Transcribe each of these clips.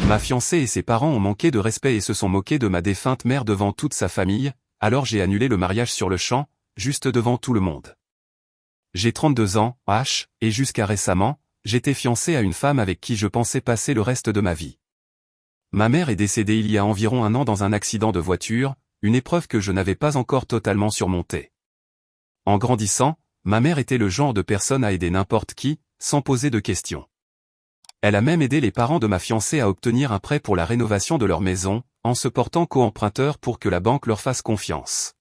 Ma fiancée et ses parents ont manqué de respect et se sont moqués de ma défunte mère devant toute sa famille, alors j'ai annulé le mariage sur le champ, juste devant tout le monde. J'ai 32 ans, et jusqu'à récemment, j'étais fiancé à une femme avec qui je pensais passer le reste de ma vie. Ma mère est décédée il y a environ 1 an dans un accident de voiture, une épreuve que je n'avais pas encore totalement surmontée. En grandissant, ma mère était le genre de personne à aider n'importe qui, sans poser de questions. Elle a même aidé les parents de ma fiancée à obtenir un prêt pour la rénovation de leur maison, en se portant co-emprunteur pour que la banque leur fasse confiance.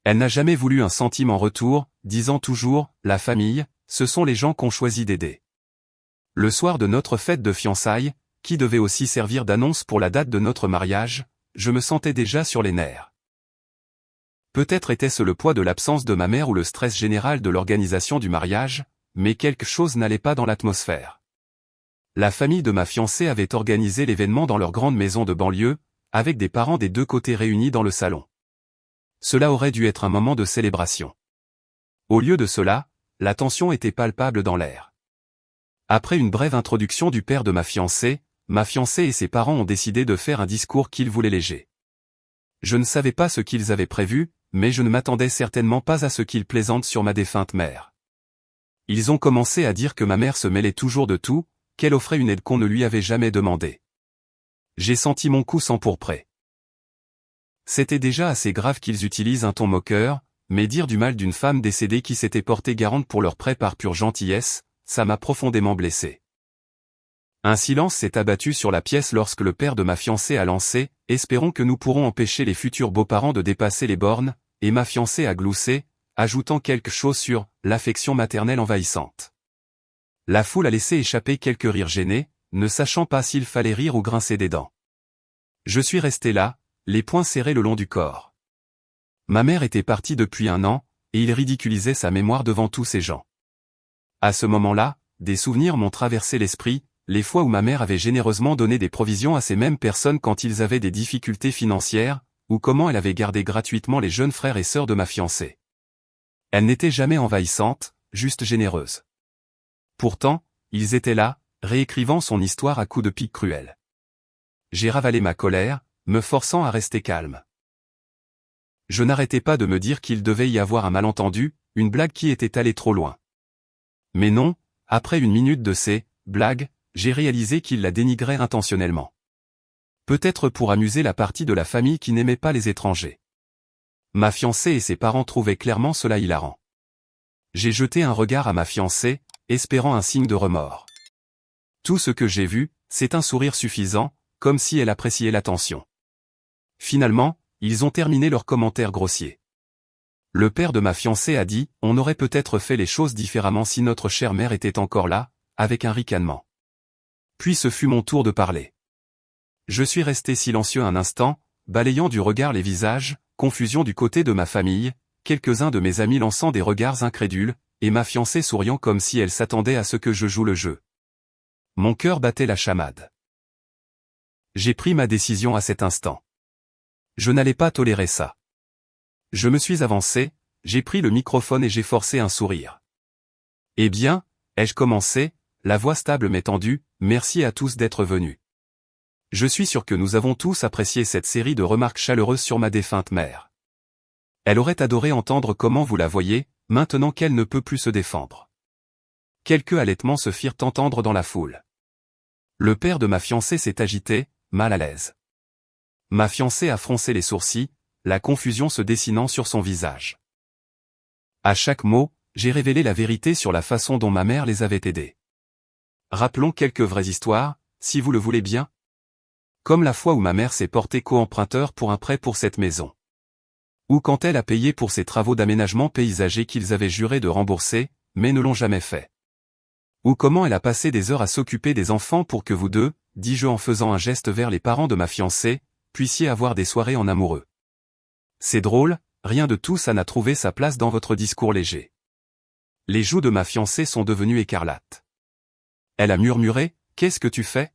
Elle n'a jamais voulu un centime en retour, disant toujours, la famille, ce sont les gens qu'on choisit d'aider. Le soir de notre fête de fiançailles, qui devait aussi servir d'annonce pour la date de notre mariage, je me sentais déjà sur les nerfs. Peut-être était-ce le poids de l'absence de ma mère ou le stress général de l'organisation du mariage, mais quelque chose n'allait pas dans l'atmosphère. La famille de ma fiancée avait organisé l'événement dans leur grande maison de banlieue, avec des parents des 2 côtés réunis dans le salon. Cela aurait dû être un moment de célébration. Au lieu de cela, la tension était palpable dans l'air. Après une brève introduction du père de ma fiancée et ses parents ont décidé de faire un discours qu'ils voulaient léger. Je ne savais pas ce qu'ils avaient prévu, mais je ne m'attendais certainement pas à ce qu'ils plaisantent sur ma défunte mère. Ils ont commencé à dire que ma mère se mêlait toujours de tout, qu'elle offrait une aide qu'on ne lui avait jamais demandée. J'ai senti mon coup s'empourprer. C'était déjà assez grave qu'ils utilisent un ton moqueur, mais dire du mal d'une femme décédée qui s'était portée garante pour leur prêt par pure gentillesse, ça m'a profondément blessé. Un silence s'est abattu sur la pièce lorsque le père de ma fiancée a lancé « Espérons que nous pourrons empêcher les futurs beaux-parents de dépasser les bornes », et ma fiancée a gloussé, ajoutant quelque chose sur « l'affection maternelle envahissante ». La foule a laissé échapper quelques rires gênés, ne sachant pas s'il fallait rire ou grincer des dents. Je suis resté là, les poings serrés le long du corps. Ma mère était partie depuis 1 an, et il ridiculisait sa mémoire devant tous ces gens. À ce moment-là, des souvenirs m'ont traversé l'esprit, les fois où ma mère avait généreusement donné des provisions à ces mêmes personnes quand ils avaient des difficultés financières, ou comment elle avait gardé gratuitement les jeunes frères et sœurs de ma fiancée. Elle n'était jamais envahissante, juste généreuse. Pourtant, ils étaient là, réécrivant son histoire à coups de pique cruels. J'ai ravalé ma colère, me forçant à rester calme. Je n'arrêtais pas de me dire qu'il devait y avoir un malentendu, une blague qui était allée trop loin. Mais non, après 1 minute de ces blagues, j'ai réalisé qu'il la dénigrait intentionnellement. Peut-être pour amuser la partie de la famille qui n'aimait pas les étrangers. Ma fiancée et ses parents trouvaient clairement cela hilarant. J'ai jeté un regard à ma fiancée, espérant un signe de remords. Tout ce que j'ai vu, c'est un sourire suffisant, comme si elle appréciait l'attention. Finalement, ils ont terminé leurs commentaires grossiers. Le père de ma fiancée a dit « On aurait peut-être fait les choses différemment si notre chère mère était encore là », avec un ricanement. Puis ce fut mon tour de parler. Je suis resté silencieux un instant, balayant du regard les visages, confusion du côté de ma famille, quelques-uns de mes amis lançant des regards incrédules, et ma fiancée souriant comme si elle s'attendait à ce que je joue le jeu. Mon cœur battait la chamade. J'ai pris ma décision à cet instant. Je n'allais pas tolérer ça. Je me suis avancé, j'ai pris le microphone et j'ai forcé un sourire. Eh bien, ai-je commencé, la voix stable mais tendue, merci à tous d'être venus. Je suis sûr que nous avons tous apprécié cette série de remarques chaleureuses sur ma défunte mère. Elle aurait adoré entendre comment vous la voyez, maintenant qu'elle ne peut plus se défendre. Quelques halètements se firent entendre dans la foule. Le père de ma fiancée s'est agité, mal à l'aise. Ma fiancée a froncé les sourcils, la confusion se dessinant sur son visage. À chaque mot, j'ai révélé la vérité sur la façon dont ma mère les avait aidés. Rappelons quelques vraies histoires, si vous le voulez bien. Comme la fois où ma mère s'est portée co-emprunteur pour un prêt pour cette maison. Ou quand elle a payé pour ses travaux d'aménagement paysager qu'ils avaient juré de rembourser, mais ne l'ont jamais fait. Ou comment elle a passé des heures à s'occuper des enfants pour que vous deux, dis-je en faisant un geste vers les parents de ma fiancée, puissiez avoir des soirées en amoureux. C'est drôle, rien de tout ça n'a trouvé sa place dans votre discours léger. Les joues de ma fiancée sont devenues écarlates. Elle a murmuré, « Qu'est-ce que tu fais ?»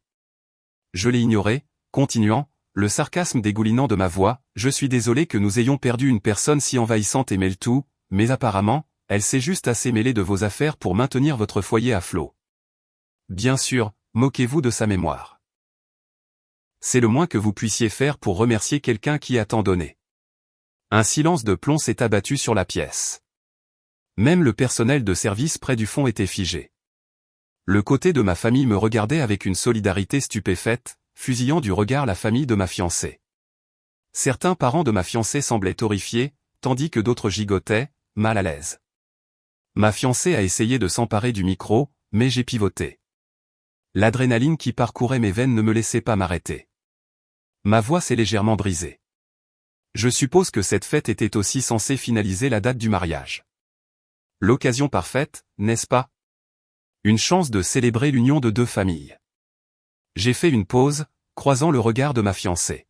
Je l'ai ignoré, continuant, le sarcasme dégoulinant de ma voix, « Je suis désolé que nous ayons perdu une personne si envahissante et mêle tout, mais apparemment, elle s'est juste assez mêlée de vos affaires pour maintenir votre foyer à flot. Bien sûr, moquez-vous de sa mémoire. C'est le moins que vous puissiez faire pour remercier quelqu'un qui a tant donné. Un silence de plomb s'est abattu sur la pièce. Même le personnel de service près du fond était figé. Le côté de ma famille me regardait avec une solidarité stupéfaite, fusillant du regard la famille de ma fiancée. Certains parents de ma fiancée semblaient horrifiés, tandis que d'autres gigotaient, mal à l'aise. Ma fiancée a essayé de s'emparer du micro, mais j'ai pivoté. L'adrénaline qui parcourait mes veines ne me laissait pas m'arrêter. Ma voix s'est légèrement brisée. Je suppose que cette fête était aussi censée finaliser la date du mariage. L'occasion parfaite, n'est-ce pas? Une chance de célébrer l'union de deux familles. J'ai fait une pause, croisant le regard de ma fiancée.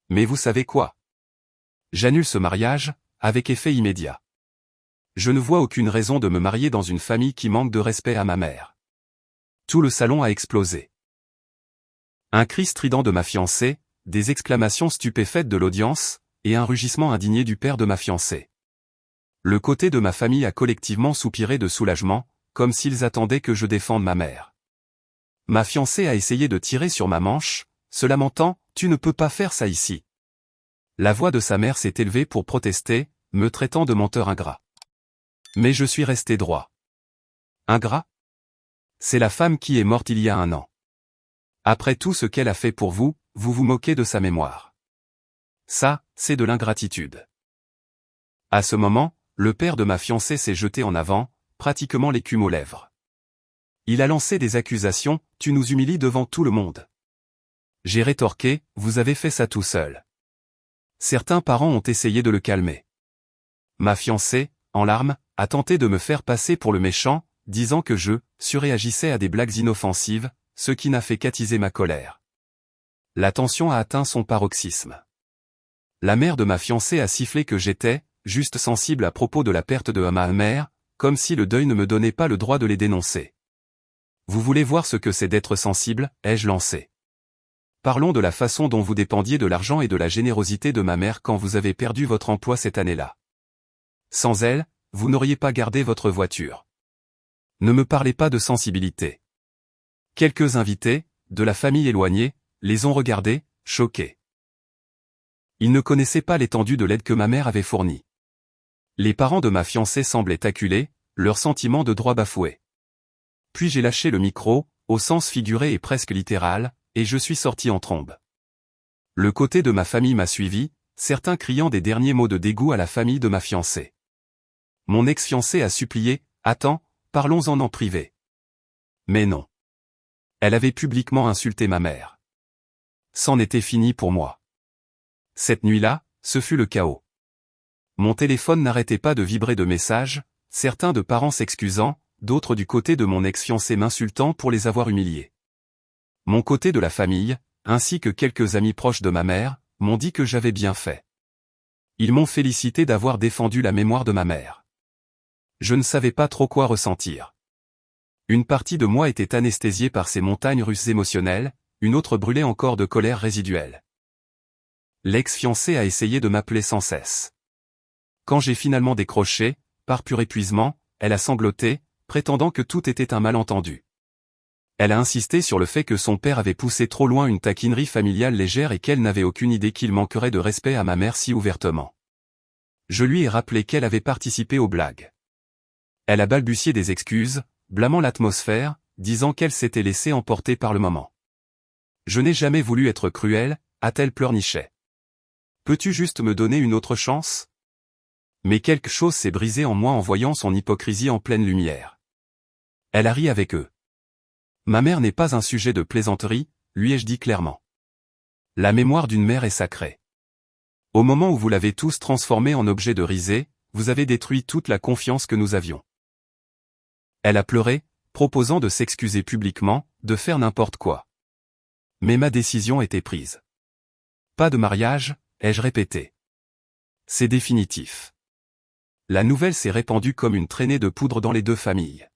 Mais vous savez quoi? J'annule ce mariage, avec effet immédiat. Je ne vois aucune raison de me marier dans une famille qui manque de respect à ma mère. Tout le salon a explosé. Un cri strident de ma fiancée, des exclamations stupéfaites de l'audience, et un rugissement indigné du père de ma fiancée. Le côté de ma famille a collectivement soupiré de soulagement, comme s'ils attendaient que je défende ma mère. Ma fiancée a essayé de tirer sur ma manche, se lamentant, « Tu ne peux pas faire ça ici ». La voix de sa mère s'est élevée pour protester, me traitant de menteur ingrat. Mais je suis resté droit. Ingrat? C'est la femme qui est morte il y a 1 an. Après tout ce qu'elle a fait pour vous, vous vous moquez de sa mémoire. Ça, c'est de l'ingratitude. À ce moment, le père de ma fiancée s'est jeté en avant, pratiquement l'écume aux lèvres. Il a lancé des accusations, « Tu nous humilies devant tout le monde ». J'ai rétorqué, « Vous avez fait ça tout seul ». Certains parents ont essayé de le calmer. Ma fiancée, en larmes, a tenté de me faire passer pour le méchant, disant que je surréagissais à des blagues inoffensives, ce qui n'a fait qu'attiser ma colère. La tension a atteint son paroxysme. La mère de ma fiancée a sifflé que j'étais juste sensible à propos de la perte de ma mère, comme si le deuil ne me donnait pas le droit de les dénoncer. Vous voulez voir ce que c'est d'être sensible, ai-je lancé. Parlons de la façon dont vous dépendiez de l'argent et de la générosité de ma mère quand vous avez perdu votre emploi cette année-là. Sans elle, vous n'auriez pas gardé votre voiture. Ne me parlez pas de sensibilité. Quelques invités, de la famille éloignée, les ont regardés, choqués. Ils ne connaissaient pas l'étendue de l'aide que ma mère avait fournie. Les parents de ma fiancée semblaient acculés, leur sentiment de droit bafoué. Puis j'ai lâché le micro, au sens figuré et presque littéral, et je suis sorti en trombe. Le côté de ma famille m'a suivi, certains criant des derniers mots de dégoût à la famille de ma fiancée. Mon ex-fiancée a supplié, « Attends, parlons-en en privé. » Mais non. Elle avait publiquement insulté ma mère. C'en était fini pour moi. Cette nuit-là, ce fut le chaos. Mon téléphone n'arrêtait pas de vibrer de messages, certains de parents s'excusant, d'autres du côté de mon ex-fiancé m'insultant pour les avoir humiliés. Mon côté de la famille, ainsi que quelques amis proches de ma mère, m'ont dit que j'avais bien fait. Ils m'ont félicité d'avoir défendu la mémoire de ma mère. Je ne savais pas trop quoi ressentir. Une partie de moi était anesthésiée par ces montagnes russes émotionnelles, une autre brûlait encore de colère résiduelle. L'ex-fiancée a essayé de m'appeler sans cesse. Quand j'ai finalement décroché, par pur épuisement, elle a sangloté, prétendant que tout était un malentendu. Elle a insisté sur le fait que son père avait poussé trop loin une taquinerie familiale légère et qu'elle n'avait aucune idée qu'il manquerait de respect à ma mère si ouvertement. Je lui ai rappelé qu'elle avait participé aux blagues. Elle a balbutié des excuses, blâmant l'atmosphère, disant qu'elle s'était laissée emporter par le moment. Je n'ai jamais voulu être cruelle, a-t-elle pleurniché. Peux-tu juste me donner une autre chance? Mais quelque chose s'est brisé en moi en voyant son hypocrisie en pleine lumière. Elle a ri avec eux. Ma mère n'est pas un sujet de plaisanterie, lui ai-je dit clairement. La mémoire d'une mère est sacrée. Au moment où vous l'avez tous transformée en objet de risée, vous avez détruit toute la confiance que nous avions. Elle a pleuré, proposant de s'excuser publiquement, de faire n'importe quoi. Mais ma décision était prise. Pas de mariage, ai-je répété. C'est définitif. La nouvelle s'est répandue comme une traînée de poudre dans les deux familles.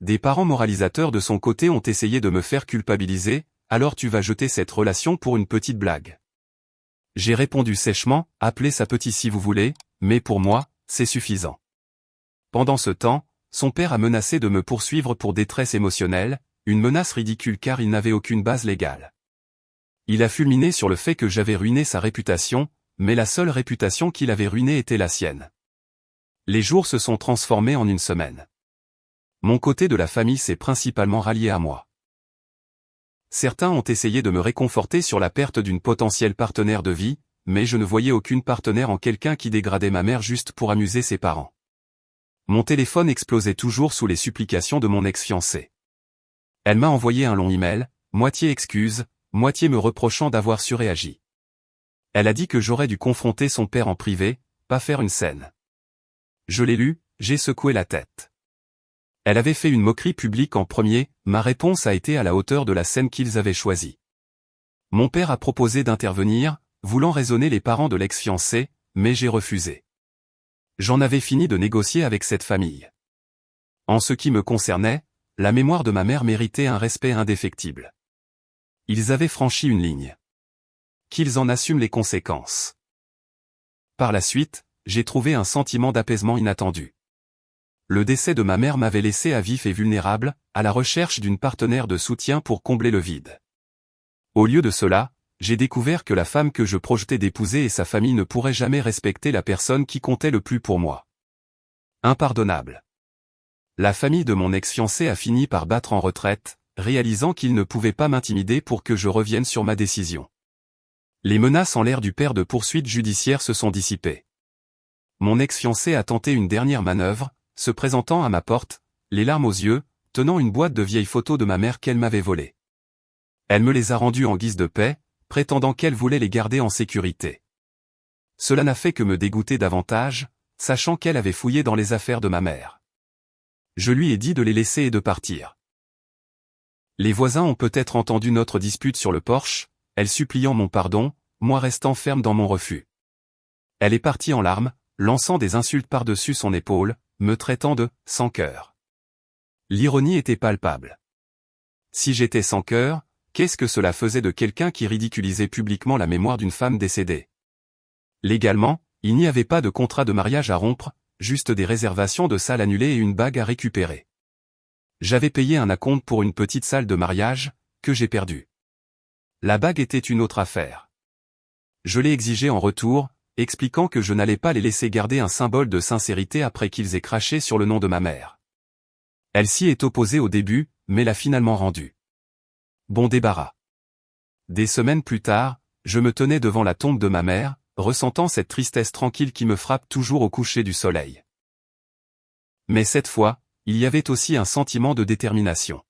Des parents moralisateurs de son côté ont essayé de me faire culpabiliser, alors tu vas jeter cette relation pour une petite blague. J'ai répondu sèchement, appelez ça petit si vous voulez, mais pour moi, c'est suffisant. Pendant ce temps, son père a menacé de me poursuivre pour détresse émotionnelle, une menace ridicule car il n'avait aucune base légale. Il a fulminé sur le fait que j'avais ruiné sa réputation, mais la seule réputation qu'il avait ruinée était la sienne. Les jours se sont transformés en une semaine. Mon côté de la famille s'est principalement rallié à moi. Certains ont essayé de me réconforter sur la perte d'une potentielle partenaire de vie, mais je ne voyais aucune partenaire en quelqu'un qui dégradait ma mère juste pour amuser ses parents. Mon téléphone explosait toujours sous les supplications de mon ex-fiancée. Elle m'a envoyé un long email, moitié excuse, moitié me reprochant d'avoir surréagi. Elle a dit que j'aurais dû confronter son père en privé, pas faire une scène. Je l'ai lu, j'ai secoué la tête. Elle avait fait une moquerie publique en premier, ma réponse a été à la hauteur de la scène qu'ils avaient choisie. Mon père a proposé d'intervenir, voulant raisonner les parents de l'ex-fiancé, mais j'ai refusé. J'en avais fini de négocier avec cette famille. En ce qui me concernait, la mémoire de ma mère méritait un respect indéfectible. Ils avaient franchi une ligne. Qu'ils en assument les conséquences. Par la suite, j'ai trouvé un sentiment d'apaisement inattendu. Le décès de ma mère m'avait laissé à vif et vulnérable, à la recherche d'une partenaire de soutien pour combler le vide. Au lieu de cela, j'ai découvert que la femme que je projetais d'épouser et sa famille ne pourraient jamais respecter la personne qui comptait le plus pour moi. Impardonnable. La famille de mon ex-fiancé a fini par battre en retraite, réalisant qu'il ne pouvait pas m'intimider pour que je revienne sur ma décision. Les menaces en l'air du père de poursuites judiciaires se sont dissipées. Mon ex-fiancé a tenté une dernière manœuvre, se présentant à ma porte, les larmes aux yeux, tenant une boîte de vieilles photos de ma mère qu'elle m'avait volées. Elle me les a rendues en guise de paix, prétendant qu'elle voulait les garder en sécurité. Cela n'a fait que me dégoûter davantage, sachant qu'elle avait fouillé dans les affaires de ma mère. Je lui ai dit de les laisser et de partir. Les voisins ont peut-être entendu notre dispute sur le porche, elle suppliant mon pardon, moi restant ferme dans mon refus. Elle est partie en larmes, lançant des insultes par-dessus son épaule, me traitant de « sans cœur ». L'ironie était palpable. Si j'étais sans cœur, qu'est-ce que cela faisait de quelqu'un qui ridiculisait publiquement la mémoire d'une femme décédée? Légalement, il n'y avait pas de contrat de mariage à rompre, juste des réservations de salles annulées et une bague à récupérer. J'avais payé un acompte pour une petite salle de mariage, que j'ai perdue. La bague était une autre affaire. Je l'ai exigée en retour, expliquant que je n'allais pas les laisser garder un symbole de sincérité après qu'ils aient craché sur le nom de ma mère. Elle s'y est opposée au début, mais l'a finalement rendue. Bon débarras. Des semaines plus tard, je me tenais devant la tombe de ma mère, ressentant cette tristesse tranquille qui me frappe toujours au coucher du soleil. Mais cette fois, il y avait aussi un sentiment de détermination.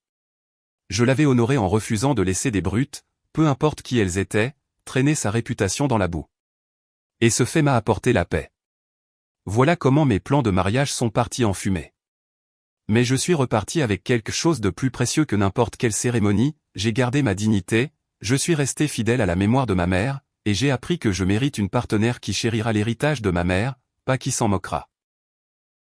Je l'avais honorée en refusant de laisser des brutes, peu importe qui elles étaient, traîner sa réputation dans la boue. Et ce fait m'a apporté la paix. Voilà comment mes plans de mariage sont partis en fumée. Mais je suis reparti avec quelque chose de plus précieux que n'importe quelle cérémonie, j'ai gardé ma dignité, je suis resté fidèle à la mémoire de ma mère, et j'ai appris que je mérite une partenaire qui chérira l'héritage de ma mère, pas qui s'en moquera.